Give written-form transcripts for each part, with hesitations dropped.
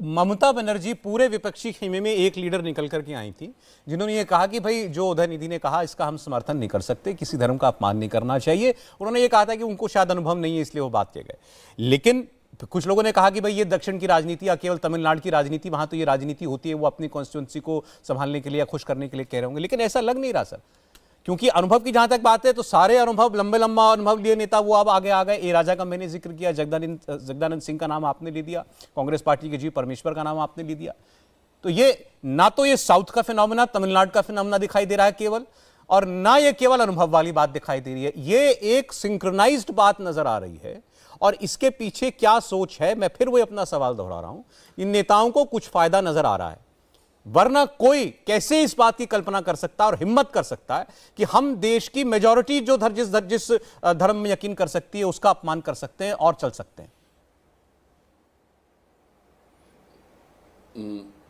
ममता बनर्जी पूरे विपक्षी खेमे में एक लीडर निकल करके आई थी जिन्होंने ये कहा कि भाई जो उदयनिधि ने कहा इसका हम समर्थन नहीं कर सकते, किसी धर्म का अपमान नहीं करना चाहिए। उन्होंने ये कहा था कि उनको शायद अनुभव नहीं है इसलिए वो बात कह गए। लेकिन कुछ लोगों ने कहा कि भाई ये दक्षिण की राजनीति या केवल तमिलनाडु की राजनीति, वहां तो ये राजनीति होती है, वो अपनी कॉन्स्टिट्यूंसी को संभालने के लिए या खुश करने के लिए कह रहे होंगे। लेकिन ऐसा लग नहीं रहा सर, क्योंकि अनुभव की जहां तक बात है तो सारे अनुभव, लंबे लंबा अनुभव लिए नेता वो अब आगे आ गए। ए राजा का मैंने जिक्र किया, जगदानंद सिंह का नाम आपने ले दिया, कांग्रेस पार्टी के जी परमेश्वर का नाम आपने ले दिया। तो ये ना तो ये साउथ का फिनोमेना, तमिलनाडु का फिनोमेना दिखाई दे रहा है केवल, और ना ये केवल अनुभव वाली बात दिखाई दे रही है, ये एक सिंक्रोनाइज्ड बात नजर आ रही है। और इसके पीछे क्या सोच है, मैं फिर वही अपना सवाल दोहरा रहा हूं, इन नेताओं को कुछ फायदा नजर आ रहा है, वरना कोई कैसे इस बात की कल्पना कर सकता है और हिम्मत कर सकता है कि हम देश की मेजॉरिटी जो जिस धर्म में यकीन कर सकती है उसका अपमान कर सकते हैं और चल सकते हैं।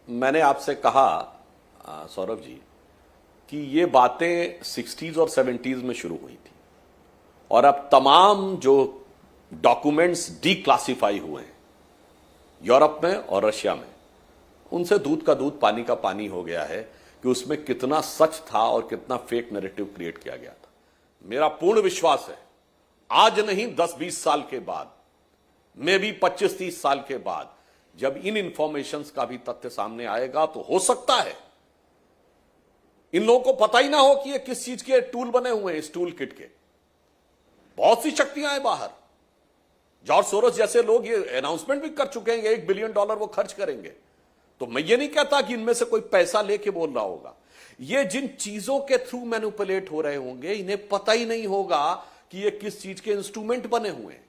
मैंने आपसे कहा सौरभ जी कि ये बातें 60s और 70s में शुरू हुई थी और अब तमाम जो डॉक्यूमेंट्स डीक्लासिफाई हुए हैं यूरोप में और रशिया में, उनसे दूध का दूध पानी का पानी हो गया है कि उसमें कितना सच था और कितना फेक नैरेटिव क्रिएट किया गया था। मेरा पूर्ण विश्वास है आज नहीं 10-20 साल के बाद, मे भी 25-30 साल के बाद, जब इन इंफॉर्मेशंस का भी तथ्य सामने आएगा तो हो सकता है इन लोगों को पता ही ना हो कि ये किस चीज के टूल बने हुए हैं। इस टूल किट के बहुत सी शक्तियां हैं बाहर। जॉर्ज सोरोस जैसे लोग ये अनाउंसमेंट भी कर चुके हैं, $1 बिलियन वो खर्च करेंगे। तो मैं ये नहीं कहता कि इनमें से कोई पैसा लेके बोल रहा होगा। ये जिन चीजों के थ्रू मैनिपुलेट हो रहे होंगे, इन्हें पता ही नहीं होगा कि ये किस चीज के इंस्ट्रूमेंट बने हुए हैं।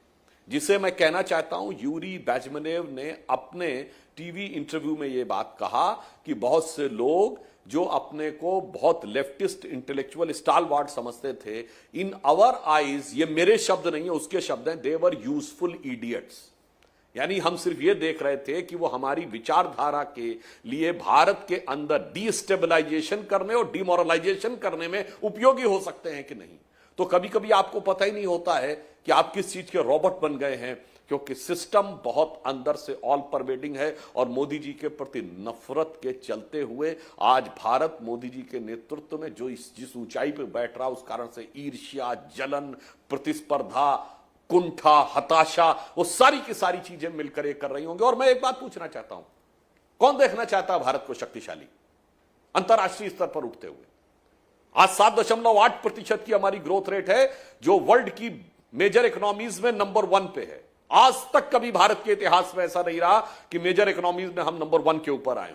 जिसे मैं कहना चाहता हूं, यूरी बैजमनेव ने अपने टीवी इंटरव्यू में यह बात कहा कि बहुत से लोग जो अपने को बहुत लेफ्टिस्ट इंटेलेक्चुअल स्टालवार्ड समझते थे, इन आवर आईज, ये मेरे शब्द नहीं है उसके शब्द हैं, देवर यूजफुल इडियट्स। यानी हम सिर्फ ये देख रहे थे कि वो हमारी विचारधारा के लिए भारत के अंदर डीस्टेबलाइजेशन करने और डिमोरलाइजेशन करने में उपयोगी हो सकते हैं कि नहीं। तो कभी कभी आपको पता ही नहीं होता है कि आप किस चीज के रॉबोट बन गए हैं, क्योंकि सिस्टम बहुत अंदर से ऑल परवेडिंग है। और मोदी जी के प्रति नफरत के चलते हुए आज भारत मोदी जी के नेतृत्व में जो जिस ऊंचाई पर बैठ रहा, उस कारण से ईर्ष्या, जलन, प्रतिस्पर्धा, कुंठा, हताशा, वो सारी की सारी चीजें मिलकर ये कर रही होंगी। और मैं एक बात पूछना चाहता हूं, कौन देखना चाहता है भारत को शक्तिशाली अंतरराष्ट्रीय स्तर पर उठते हुए? आज 7.8% की हमारी ग्रोथ रेट है, जो वर्ल्ड की मेजर इकोनॉमीज में नंबर 1 पे है। आज तक कभी भारत के इतिहास में ऐसा नहीं रहा कि मेजर इकोनॉमीज में हम नंबर 1 के ऊपर आए।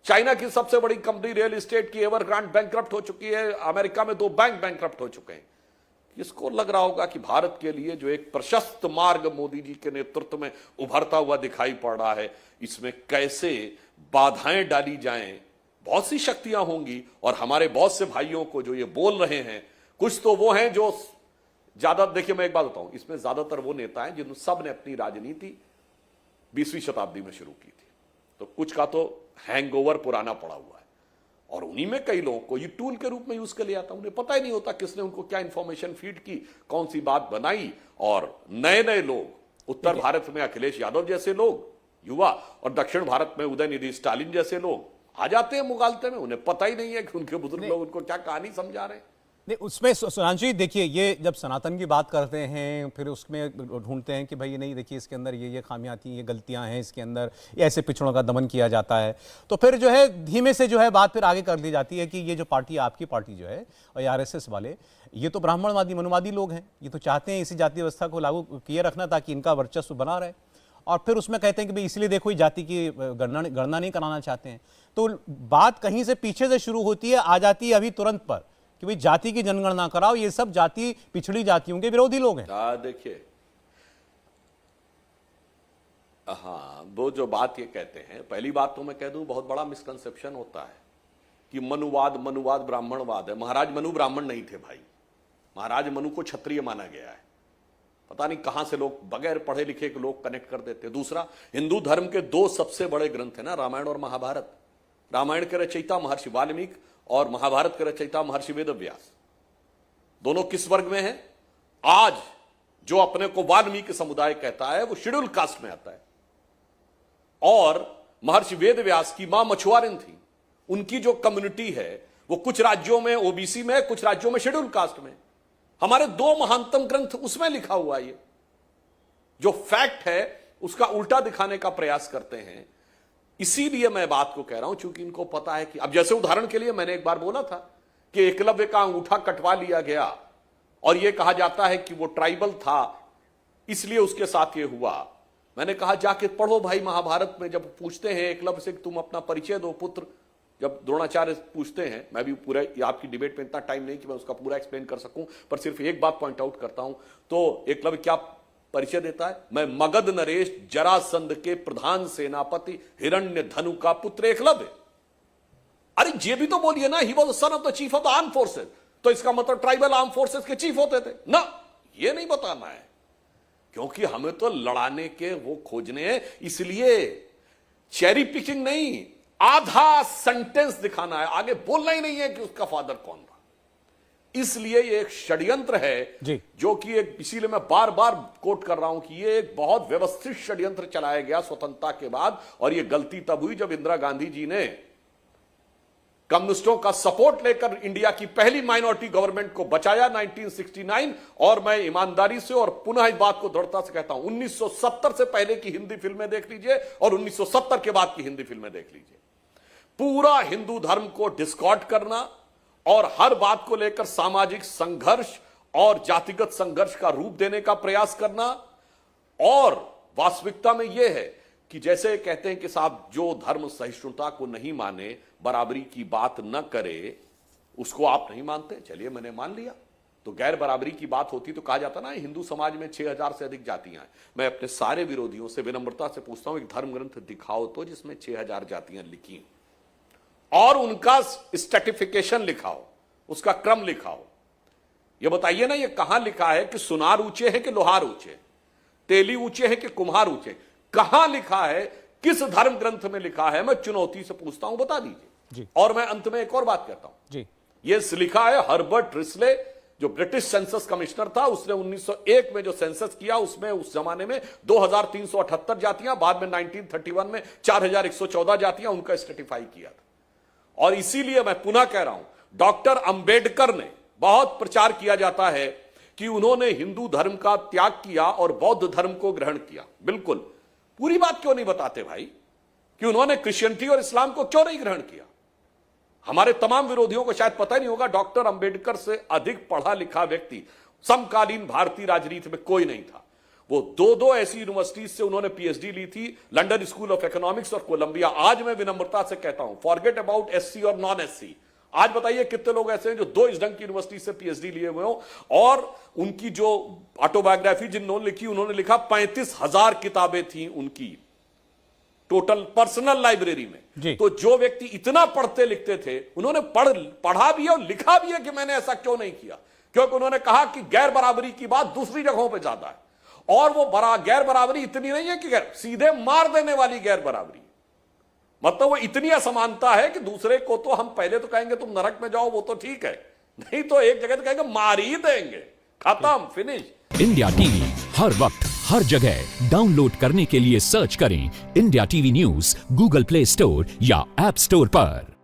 चाइना की सबसे बड़ी कंपनी रियल एस्टेट की एवरग्रांड बैंकक्रप्ट हो चुकी है, अमेरिका में 2 बैंक बैंकक्रप्ट हो चुके हैं। इसको लग रहा होगा कि भारत के लिए जो एक प्रशस्त मार्ग मोदी जी के नेतृत्व में उभरता हुआ दिखाई पड़ रहा है, इसमें कैसे बाधाएं डाली जाएं। बहुत सी शक्तियां होंगी और हमारे बहुत से भाइयों को जो ये बोल रहे हैं, कुछ तो वो हैं जो ज्यादा, देखिए मैं एक बात बताऊं, इसमें ज्यादातर वो नेता हैं जिन सब ने अपनी राजनीति 20वीं शताब्दी में शुरू की थी, तो कुछ का तो हैंगओवर पुराना पड़ा हुआ है और उन्हीं में कई लोगों को ये टूल के रूप में यूज कर लिया था। उन्हें पता ही नहीं होता किसने उनको क्या इंफॉर्मेशन फीड की, कौन सी बात बनाई। और नए नए लोग, उत्तर भारत में अखिलेश यादव जैसे लोग युवा और दक्षिण भारत में उदयनिधि स्टालिन जैसे लोग आ जाते हैं मुगालते में। उन्हें पता ही नहीं है कि उनके बुजुर्ग लोग उनको क्या कहानी समझा रहे हैं। नहीं, उसमें सुधांशु जी देखिए, ये जब सनातन की बात करते हैं फिर उसमें ढूंढते हैं कि भाई नहीं देखिए इसके अंदर ये खामियां थी, ये गलतियां हैं इसके अंदर, ये ऐसे पिछड़ों का दमन किया जाता है। तो फिर जो है धीमे से जो है बात फिर आगे कर दी जाती है कि ये जो पार्टी, आपकी पार्टी जो है और आरएसएस वाले, ये तो ब्राह्मणवादी मनुवादी लोग हैं, ये तो चाहते हैं इसी जातीय व्यवस्था को लागू किए रखना ताकि इनका वर्चस्व बना रहे। और फिर उसमें कहते हैं कि भाई इसलिए देखो जाति की गणना नहीं कराना चाहते हैं। तो बात कहीं से पीछे से शुरू होती है, आ जाती है अभी तुरंत पर कि भाई जाति की जनगणना कराओ, ये सब जाति, पिछड़ी जातियों के विरोधी लोग हैं। देखिए, हाँ, वो जो बात ये कहते हैं, पहली बात तो मैं कह दूं, बहुत बड़ा मिसकंसेप्शन होता है कि मनुवाद ब्राह्मणवाद है। महाराज मनु ब्राह्मण नहीं थे भाई, महाराज मनु को क्षत्रिय माना गया है। पता नहीं कहां से लोग बगैर पढ़े लिखे के लोग कनेक्ट कर देते। दूसरा, हिंदू धर्म के 2 सबसे बड़े ग्रंथ है ना, रामायण और महाभारत। रामायण के रचयिता महर्षि वाल्मीकि और महाभारत के रचयिता महर्षि वेदव्यास। दोनों किस वर्ग में हैं? आज जो अपने को वाल्मीकि समुदाय कहता है वो शेड्यूल कास्ट में आता है। और महर्षि वेद व्यास की मां मछुआरिन थी। उनकी जो कम्युनिटी है वो कुछ राज्यों में ओबीसी में, कुछ राज्यों में शेड्यूल कास्ट में। हमारे दो महानतम ग्रंथ उसमें लिखा हुआ है। ये जो फैक्ट है उसका उल्टा दिखाने का प्रयास करते हैं। इसीलिए मैं बात को कह रहा हूं, चूंकि इनको पता है कि अब जैसे उदाहरण के लिए मैंने एक बार बोला था कि एकलव्य का अंगूठा कटवा लिया गया और यह कहा जाता है कि वो ट्राइबल था इसलिए उसके साथ ये हुआ। मैंने कहा जाके पढ़ो भाई, महाभारत में जब पूछते हैं एकलव्य से तुम अपना परिचय दो पुत्र, जब द्रोणाचार्य पूछते हैं, मैं भी पूरा आपकी डिबेट में इतना टाइम नहीं कि मैं उसका पूरा एक्सप्लेन कर सकूं, पर सिर्फ एक बात पॉइंट आउट करता हूं। तो एकलव्य क्या परिचय देता है? मैं मगध नरेश जरासंध के प्रधान सेनापति हिरण्य धनु का पुत्र एकलव्य। अरे ये भी तो बोलिए ना, he was son of the chief of the arm forces. तो इसका मतलब ट्राइबल आर्म फोर्सेस के चीफ होते थे ना? ये नहीं बताना है, क्योंकि हमें तो लड़ाने के वो खोजने हैं। इसलिए चेरी पिकिंग नहीं, आधा सेंटेंस दिखाना है, आगे बोलना ही नहीं है कि उसका फादर कौन था। इसलिए ये एक षड्यंत्र है जी। जो कि एक, इसीलिए मैं बार बार कोट कर रहा हूं कि ये एक बहुत व्यवस्थित षड्यंत्र चलाया गया स्वतंत्रता के बाद। और ये गलती तब हुई जब इंदिरा गांधी जी ने कम्युनिस्टों का सपोर्ट लेकर इंडिया की पहली माइनॉरिटी गवर्नमेंट को बचाया 1969। और मैं ईमानदारी से और पुनः इस बात को दृढ़ता से कहता हूं, 1970 से पहले की हिंदी फिल्में देख लीजिए और 1970 के बाद की हिंदी फिल्में देख लीजिए। पूरा हिंदू धर्म को डिस्कॉर्ड करना और हर बात को लेकर सामाजिक संघर्ष और जातिगत संघर्ष का रूप देने का प्रयास करना। और वास्तविकता में यह है कि जैसे कहते हैं कि साहब जो धर्म सहिष्णुता को नहीं माने, बराबरी की बात न करे, उसको आप नहीं मानते। चलिए मैंने मान लिया, तो गैर बराबरी की बात होती तो कहा जाता ना हिंदू समाज में 6000 से अधिक जातियां हैं। मैं अपने सारे विरोधियों से विनम्रता से पूछता हूं, एक धर्म ग्रंथ दिखाओ तो जिसमें 6000 जातियां लिखी और उनका स्ट्रेटिफिकेशन लिखाओ, उसका क्रम लिखाओ। यह बताइए ना, यह कहां लिखा है कि सुनार ऊंचे हैं कि लोहार ऊंचे, तेली ऊंचे हैं कि कुम्हार ऊंचे? कहां लिखा है? किस धर्म ग्रंथ में लिखा है? मैं चुनौती से पूछता हूं, बता दीजिए। और मैं अंत में एक और बात कहता हूं जी। यह लिखा है हर्बर्ट रिस्ले, जो ब्रिटिश सेंसस कमिश्नर था। उसने 1901 में जो सेंसस किया उसमें उस जमाने में 2378 जातियां, बाद में 1931 में 4114 जातियां, उनका स्ट्रेटिफाई किया था। और इसीलिए मैं पुनः कह रहा हूं, डॉक्टर अंबेडकर ने, बहुत प्रचार किया जाता है कि उन्होंने हिंदू धर्म का त्याग किया और बौद्ध धर्म को ग्रहण किया। बिल्कुल, पूरी बात क्यों नहीं बताते भाई कि उन्होंने क्रिश्चियनिटी और इस्लाम को क्यों नहीं ग्रहण किया? हमारे तमाम विरोधियों को शायद पता नहीं होगा, डॉक्टर अंबेडकर से अधिक पढ़ा लिखा व्यक्ति समकालीन भारतीय राजनीति में कोई नहीं था। वो दो ऐसी यूनिवर्सिटीज से उन्होंने पीएचडी ली थी, लंदन स्कूल ऑफ इकोनॉमिक्स और कोलंबिया। आज मैं विनम्रता से कहता हूं, फॉरगेट अबाउट एससी और नॉन एससी, आज बताइए कितने लोग ऐसे हैं जो 2 इस ढंग की यूनिवर्सिटी से पीएचडी लिए हुए हो। और उनकी जो ऑटोबायोग्राफी जिन्होंने लिखी, उन्होंने लिखा 35,000 किताबें थी उनकी टोटल पर्सनल लाइब्रेरी में। तो जो व्यक्ति इतना पढ़ते लिखते थे, उन्होंने पढ़ा भी है और लिखा भी है कि मैंने ऐसा क्यों नहीं किया, क्योंकि उन्होंने कहा कि गैर बराबरी की बात दूसरी जगहों पर ज्यादा है। और वो गैर बराबरी इतनी नहीं है कि सीधे मार देने वाली गैर बराबरी, मतलब वो इतनी असमानता है कि दूसरे को तो हम पहले तो कहेंगे तुम नरक में जाओ, वो तो ठीक है, नहीं तो एक जगह तो कहेंगे मार ही देंगे, खत्म, फिनिश। इंडिया टीवी हर वक्त हर जगह डाउनलोड करने के लिए सर्च करें India TV news Google play store या ऐप स्टोर पर।